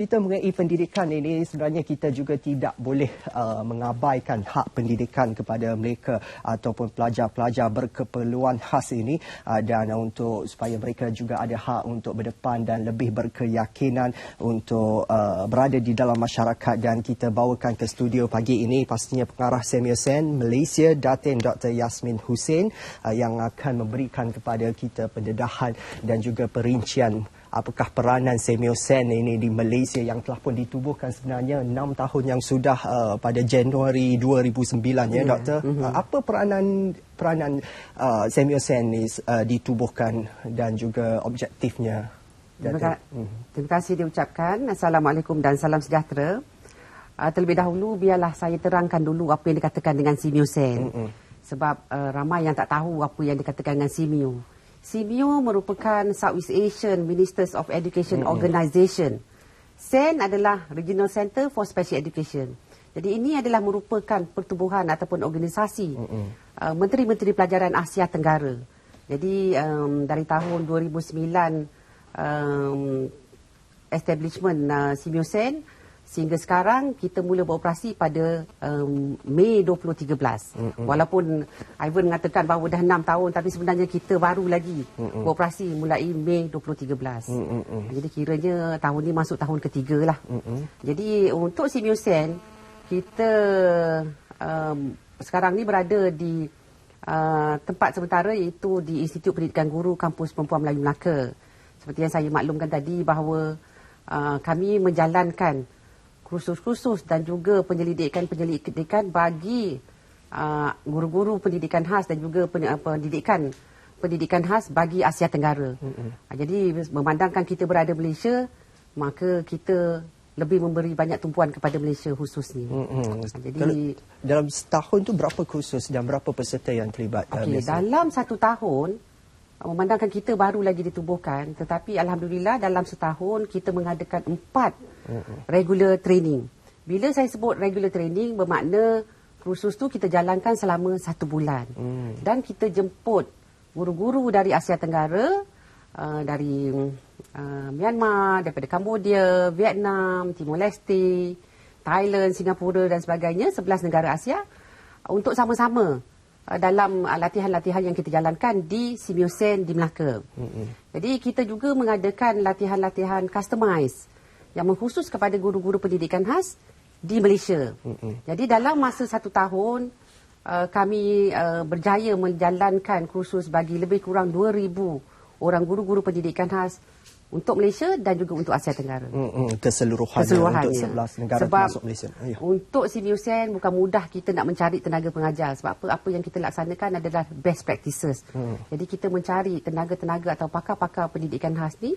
Kita mengenai pendidikan ini, sebenarnya kita juga tidak boleh mengabaikan hak pendidikan kepada mereka ataupun pelajar-pelajar berkeperluan khas ini, dan untuk supaya mereka juga ada hak untuk berdepan dan lebih berkeyakinan untuk berada di dalam masyarakat. Dan kita bawakan ke studio pagi ini pastinya pengarah Semiosen Malaysia, Datin Dr. Yasmin Hussein, yang akan memberikan kepada kita pendedahan dan juga perincian apakah peranan Semiosen ini di Malaysia yang telah pun ditubuhkan sebenarnya 6 tahun yang sudah pada Januari 2009 ya, Doktor. Apa peranan Semiosen ini ditubuhkan dan juga objektifnya? Terima kasih diucapkan. Assalamualaikum dan salam sejahtera. Terlebih dahulu biarlah saya terangkan dulu apa yang dikatakan dengan Semiosen. Sebab ramai yang tak tahu apa yang dikatakan dengan Semio. Semio merupakan Southeast Asian Ministers of Education Organisation. SEN adalah Regional Center for Special Education. Jadi ini adalah merupakan pertubuhan ataupun organisasi Menteri-Menteri Pelajaran Asia Tenggara. Jadi dari tahun 2009 establishment Semiosen sehingga sekarang kita mula beroperasi pada Mei 2013. Walaupun Ivan mengatakan bahawa dah 6 tahun tapi sebenarnya kita baru lagi beroperasi mulai Mei 2013. Jadi kiranya tahun ini masuk tahun ketiga lah. Jadi untuk Semiosen kita sekarang ni berada di tempat sementara iaitu di Institut Pendidikan Guru Kampus Perempuan Melayu Melaka. Seperti yang saya maklumkan tadi bahawa kami menjalankan kursus-kursus dan juga penyelidikan bagi guru-guru pendidikan khas dan juga pendidikan khas bagi Asia Tenggara. Jadi memandangkan kita berada Malaysia, maka kita lebih memberi banyak tumpuan kepada Malaysia khususnya. Jadi dalam setahun tu berapa kursus dan berapa peserta yang terlibat? Dalam satu tahun, memandangkan kita baru lagi ditubuhkan, tetapi alhamdulillah dalam setahun kita mengadakan 4 regular training. Bila saya sebut regular training, bermakna kursus tu kita jalankan selama 1 bulan. Dan kita jemput guru-guru dari Asia Tenggara, dari Myanmar, daripada Cambodia, Vietnam, Timor Leste, Thailand, Singapura dan sebagainya, 11 negara Asia, untuk sama-sama dalam latihan-latihan yang kita jalankan di Semiosen di Melaka. Jadi kita juga mengadakan latihan-latihan customized yang mengkhusus kepada guru-guru pendidikan khas di Malaysia. Jadi dalam masa 1 tahun kami berjaya menjalankan kursus bagi lebih kurang 2,000 orang guru-guru pendidikan khas untuk Malaysia dan juga untuk Asia Tenggara. Keseluruhannya untuk 11 negara termasuk Malaysia. Untuk Semiosen bukan mudah kita nak mencari tenaga pengajar. Sebab apa yang kita laksanakan adalah best practices. Jadi kita mencari tenaga-tenaga atau pakar-pakar pendidikan khas ni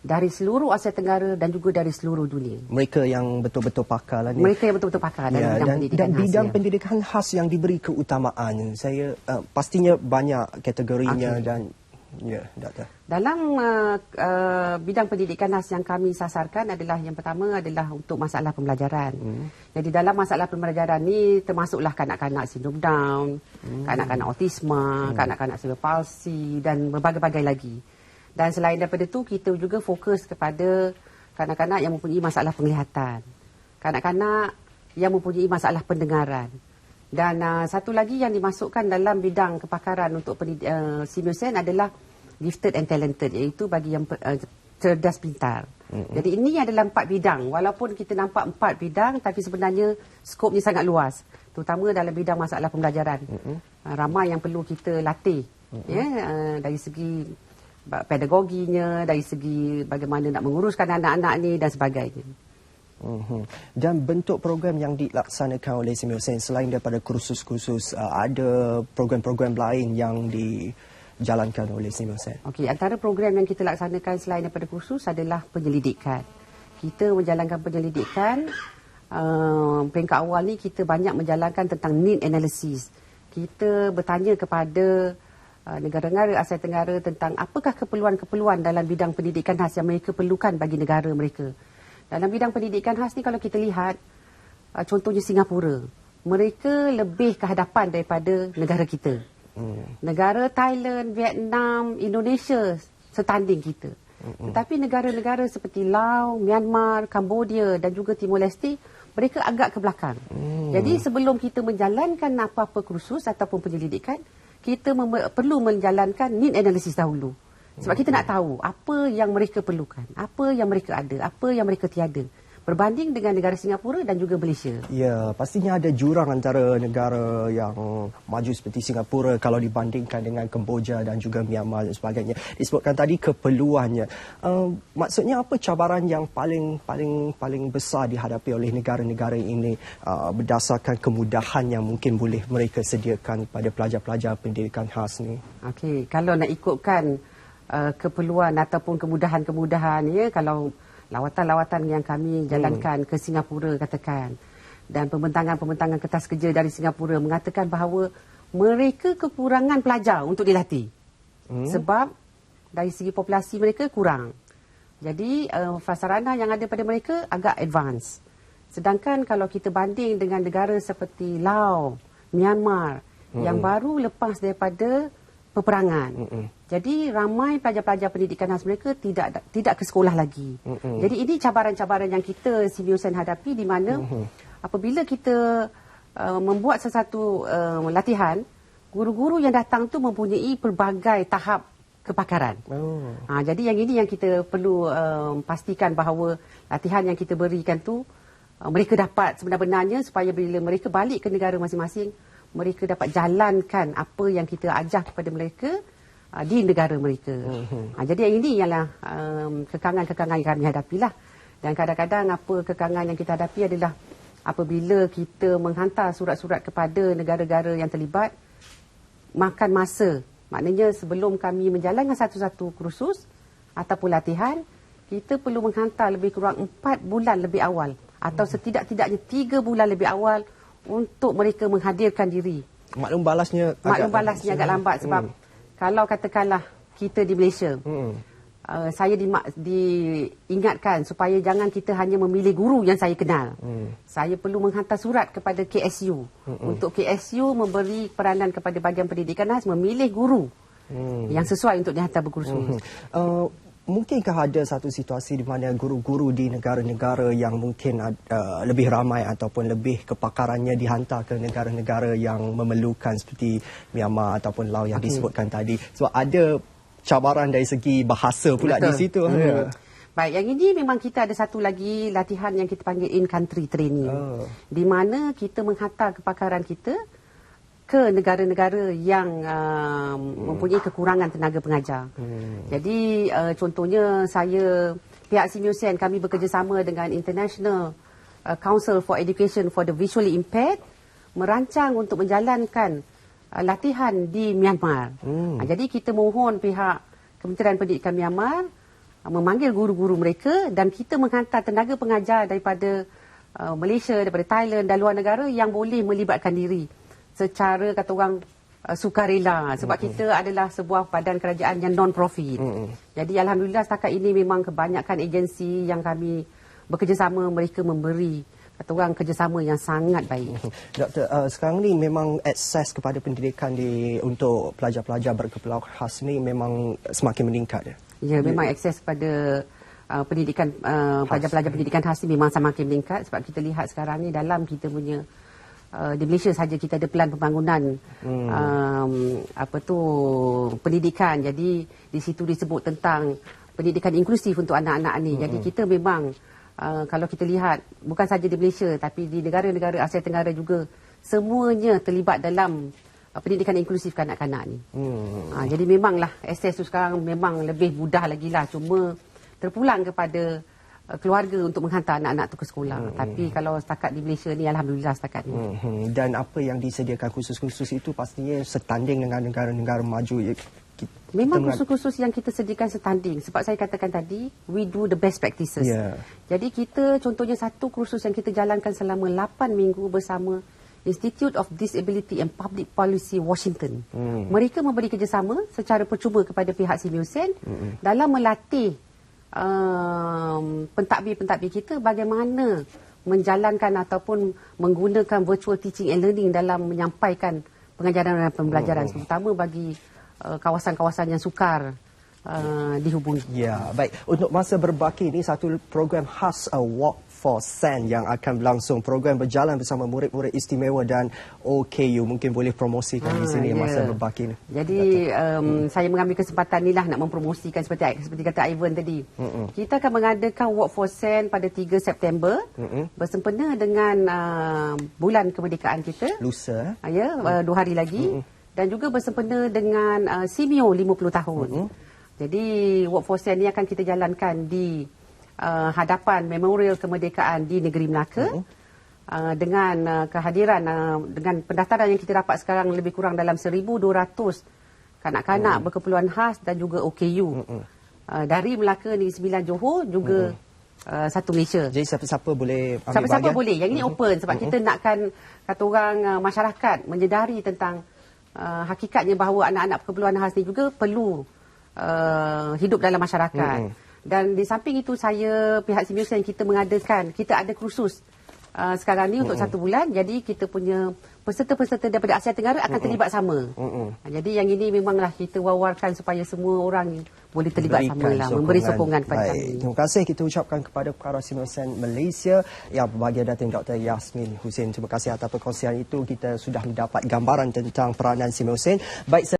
dari seluruh Asia Tenggara dan juga dari seluruh dunia. Mereka yang betul-betul pakar lah ni. Mereka yang betul-betul pakar dalam bidang pendidikan dan khas. Bidang pendidikan khas yang diberi keutamaan. Saya pastinya banyak kategorinya dan Doktor. Dalam bidang pendidikan khas yang kami sasarkan adalah yang pertama adalah untuk masalah pembelajaran. Jadi dalam masalah pembelajaran ni termasuklah kanak-kanak sindrom Down, kanak-kanak autisma, kanak-kanak cerebral palsy dan berbagai-bagai lagi. Dan selain daripada itu kita juga fokus kepada kanak-kanak yang mempunyai masalah penglihatan, kanak-kanak yang mempunyai masalah pendengaran. Dan satu lagi yang dimasukkan dalam bidang kepakaran untuk Semiosen adalah gifted and talented, iaitu bagi yang cerdas pintar. Jadi ini adalah 4 bidang. Walaupun kita nampak 4 bidang, tapi sebenarnya skopnya sangat luas. Terutama dalam bidang masalah pembelajaran. Ramai yang perlu kita latih. Dari segi pedagoginya, dari segi bagaimana nak menguruskan anak-anak ni dan sebagainya. Dan bentuk program yang dilaksanakan oleh Semiosen selain daripada kursus-kursus, ada program-program lain yang dijalankan oleh Semiosen? Antara program yang kita laksanakan selain daripada kursus adalah penyelidikan. Kita menjalankan penyelidikan. Peringkat awal ni kita banyak menjalankan tentang need analysis. Kita bertanya kepada negara-negara Asia Tenggara tentang apakah keperluan-keperluan dalam bidang pendidikan khas yang mereka perlukan bagi negara mereka. Dalam bidang pendidikan khas ni kalau kita lihat, contohnya Singapura, mereka lebih ke hadapan daripada negara kita. Negara Thailand, Vietnam, Indonesia setanding kita. Tetapi negara-negara seperti Laos, Myanmar, Cambodia dan juga Timor Leste, mereka agak ke belakang. Jadi sebelum kita menjalankan apa-apa kursus ataupun penyelidikan, kita perlu menjalankan need analysis dahulu. Sebab kita nak tahu apa yang mereka perlukan, apa yang mereka ada, apa yang mereka tiada. Berbanding dengan negara Singapura dan juga Malaysia. Ya, pastinya ada jurang antara negara yang maju seperti Singapura kalau dibandingkan dengan Kemboja dan juga Myanmar dan sebagainya. Disebutkan tadi keperluannya. Maksudnya apa cabaran yang paling besar dihadapi oleh negara-negara ini berdasarkan kemudahan yang mungkin boleh mereka sediakan pada pelajar-pelajar pendidikan khas ni? Okey, kalau nak ikutkan keperluan ataupun kemudahan-kemudahan, ya, kalau lawatan-lawatan yang kami jalankan ke Singapura katakan, dan pembentangan-pembentangan kertas kerja dari Singapura mengatakan bahawa mereka kekurangan pelajar untuk dilatih. Sebab dari segi populasi mereka kurang. Jadi prasarana yang ada pada mereka agak advance. Sedangkan kalau kita banding dengan negara seperti Laos, Myanmar yang baru lepas daripada peperangan. Jadi ramai pelajar-pelajar pendidikan khas mereka tidak ke sekolah lagi. Jadi ini cabaran-cabaran yang kita Simiosen hadapi, di mana apabila kita membuat sesuatu latihan, guru-guru yang datang tu mempunyai pelbagai tahap kepakaran. Jadi yang ini yang kita perlu pastikan bahawa latihan yang kita berikan tu mereka dapat sebenar-benarnya, supaya bila mereka balik ke negara masing-masing, mereka dapat jalankan apa yang kita ajar kepada mereka di negara mereka. Jadi yang ini ialah kekangan-kekangan yang kami hadapilah. Dan kadang-kadang apa kekangan yang kita hadapi adalah apabila kita menghantar surat-surat kepada negara-negara yang terlibat, makan masa. Maknanya sebelum kami menjalankan satu-satu kursus ataupun latihan, kita perlu menghantar lebih kurang 4 bulan lebih awal, atau setidak-tidaknya 3 bulan lebih awal untuk mereka menghadirkan diri. Maklum balasnya agak lambat sebab kalau katakanlah kita di Malaysia, saya diingatkan supaya jangan kita hanya memilih guru yang saya kenal. Saya perlu menghantar surat kepada KSU untuk KSU memberi peranan kepada bahagian pendidikan khas memilih guru yang sesuai untuk dihantar berkursus. Mungkinkah ada satu situasi di mana guru-guru di negara-negara yang mungkin lebih ramai ataupun lebih kepakarannya dihantar ke negara-negara yang memerlukan seperti Myanmar ataupun Laos yang disebutkan tadi? Sebab ada cabaran dari segi bahasa pula di situ. Baik, yang ini memang kita ada satu lagi latihan yang kita panggil in-country training. Di mana kita menghantar kepakaran kita ke negara-negara yang mempunyai kekurangan tenaga pengajar. Jadi contohnya pihak Simiosen, kami bekerjasama dengan International Council for Education for the Visually Impaired merancang untuk menjalankan latihan di Myanmar. Jadi kita mohon pihak Kementerian Pendidikan Myanmar memanggil guru-guru mereka, dan kita menghantar tenaga pengajar daripada Malaysia, daripada Thailand dan luar negara yang boleh melibatkan diri secara kata orang sukarela, sebab kita adalah sebuah badan kerajaan yang non-profit. Jadi alhamdulillah setakat ini memang kebanyakan agensi yang kami bekerjasama, mereka memberi kata orang kerjasama yang sangat baik. Doktor, sekarang ni memang akses kepada pendidikan untuk pelajar-pelajar berkeperluan khas ni memang semakin meningkat. Ya, memang akses kepada pendidikan pelajar-pelajar pendidikan khas ni memang semakin meningkat, sebab kita lihat sekarang ni dalam kita punya di Malaysia saja kita ada pelan pembangunan pendidikan. Jadi di situ disebut tentang pendidikan inklusif untuk anak-anak ni. Jadi kita memang kalau kita lihat bukan saja di Malaysia tapi di negara-negara Asia Tenggara juga, semuanya terlibat dalam pendidikan inklusif kanak-kanak ni. Jadi memanglah akses tu sekarang memang lebih mudah lagi lah, cuma terpulang kepada keluarga untuk menghantar anak-anak tu ke sekolah. Tapi kalau setakat di Malaysia ni alhamdulillah setakat ni. Dan apa yang disediakan kursus-kursus itu pastinya setanding dengan negara-negara maju. Memang kursus-kursus yang kita sediakan setanding. Sebab saya katakan tadi, we do the best practices. Jadi kita contohnya satu kursus yang kita jalankan selama 8 minggu bersama Institute of Disability and Public Policy Washington. Mereka memberi kerjasama secara percuma kepada pihak Simiosen dalam melatih pentadbir-pentadbir kita bagaimana menjalankan ataupun menggunakan virtual teaching and learning dalam menyampaikan pengajaran dan pembelajaran, terutama bagi kawasan-kawasan yang sukar dihubungi. Ya, baik. Untuk masa berbaki ini satu program khas Walk for Sand yang akan berlangsung. Program berjalan bersama murid-murid istimewa dan OKU. Mungkin boleh promosikan di sini masa berbaki ini. Jadi saya mengambil kesempatan ni lah nak mempromosikan seperti kata Ivan tadi. Kita akan mengadakan Walk for Sand pada 3 September bersempena dengan bulan kemerdekaan kita. Lusa. 2 hari lagi. Dan juga bersempena dengan Simeo 50 tahun. Jadi Walk for Sand ni akan kita jalankan di hadapan Memorial Kemerdekaan di Negeri Melaka dengan kehadiran dengan pendaftaran yang kita dapat sekarang lebih kurang dalam 1,200 kanak-kanak berkeperluan khas dan juga OKU dari Melaka, Negeri Sembilan, Johor juga satu Malaysia. Jadi siapa-siapa boleh ambil siapa-siapa bahagian? boleh. Yang ini open sebab kita nakkan kata orang masyarakat menyedari tentang hakikatnya bahawa anak-anak berkeperluan khas ni juga perlu hidup dalam masyarakat. Dan di samping itu pihak Simeo kita mengadakan, kita ada kursus sekarang ni untuk 1 bulan. Jadi kita punya peserta-peserta daripada Asia Tenggara akan terlibat sama. Jadi yang ini memanglah kita wawarkan supaya semua orang boleh terlibat sama lah, memberi sokongan kepada kami. Terima kasih kita ucapkan kepada Pengarah Simeo Malaysia yang berbahagia Datin Dr. Yasmin Hussein. Terima kasih atas perkongsian itu. Kita sudah mendapat gambaran tentang peranan Simeo. Baik.